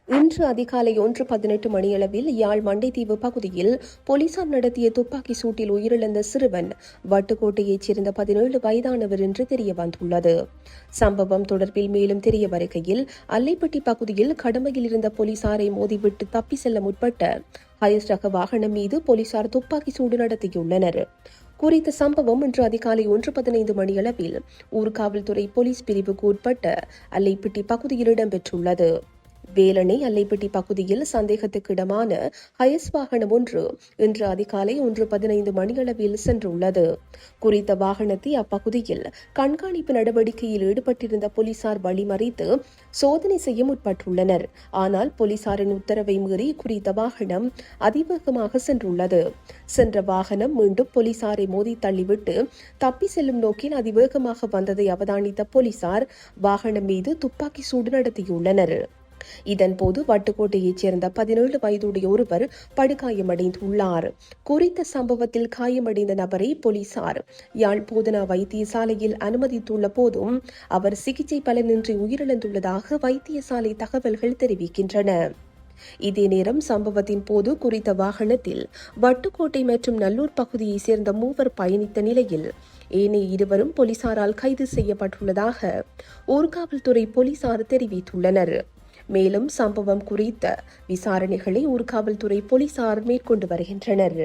இன்று அதிகாலை 1:18 மணியளவில் யாழ் மண்டைத்தீவு பகுதியில் போலீசார் நடத்திய துப்பாக்கி சூட்டில் உயிரிழந்த சிறுவன் வட்டுக்கோட்டையைச் சேர்ந்த 17 வயதானவர் என்று தெரியவந்துள்ளது. சம்பவம் தொடர்பில் மேலும் தெரிய வருகையில், அல்லைப்பட்டி பகுதியில் கடமையில் இருந்த போலீசாரை மோதிவிட்டு தப்பி செல்ல முற்பட்ட ஹயஸ் ரக வாகனம் மீது போலீசார் துப்பாக்கி சூடு நடத்தியுள்ளனர். குறித்த சம்பவம் இன்று அதிகாலை 1:15 மணியளவில் ஊர்காவல்துறை போலீஸ் பிரிவுக்கு உட்பட்ட அல்லைப்பட்டி பகுதியில் இடம்பெற்றுள்ளது. வேலணை அல்லைப்பட்டி பகுதியில் சந்தேகத்துக்கிடமான ஹயஸ் வாகனம் ஒன்று இன்று அதிகாலை 1:15 மணியளவில் சென்றுள்ளது. குறித்த வாகனத்தை அப்பகுதியில் கண்காணிப்பு நடவடிக்கையில் ஈடுபட்டிருந்த போலீசார் வழிமறித்து சோதனை செய்ய முற்பட்டுள்ளனர். ஆனால் போலீசாரின் உத்தரவை மீறி குறித்த வாகனம் அதிவேகமாக சென்றுள்ளது. சென்ற வாகனம் மீண்டும் போலீசாரை மோதி தள்ளிவிட்டு தப்பி செல்லும் நோக்கில் அதிவேகமாக வந்ததை அவதானித்த போலீசார் வாகனம் மீது துப்பாக்கி சூடு நடத்தியுள்ளனர். இதன்போது வட்டுக்கோட்டையைச் சேர்ந்த 17 வயதுடைய ஒருவர் படுகாயமடைந்துள்ளார். குறித்த சம்பவத்தில் காயமடைந்த நபரை போலீசார் யாழ் போதனா வைத்தியசாலையில் அனுமதித்துள்ள போதும் அவர் சிகிச்சை பலனின்றி உயிரிழந்துள்ளதாக வைத்தியசாலை தகவல்கள் தெரிவிக்கின்றன. இதே நேரம் சம்பவத்தின் போது குறித்த வாகனத்தில் வட்டுக்கோட்டை மற்றும் நல்லூர் பகுதியைச் சேர்ந்த மூவர் பயணித்த நிலையில் ஏனைய இருவரும் போலீசாரால் கைது செய்யப்பட்டுள்ளதாக ஊர்காவல்துறை போலீசார் தெரிவித்துள்ளனர். மேலும் சம்பவம் குறித்த விசாரணைகளை ஊர்காவல்துறை போலீசார் மேற்கொண்டு வருகின்றனர்.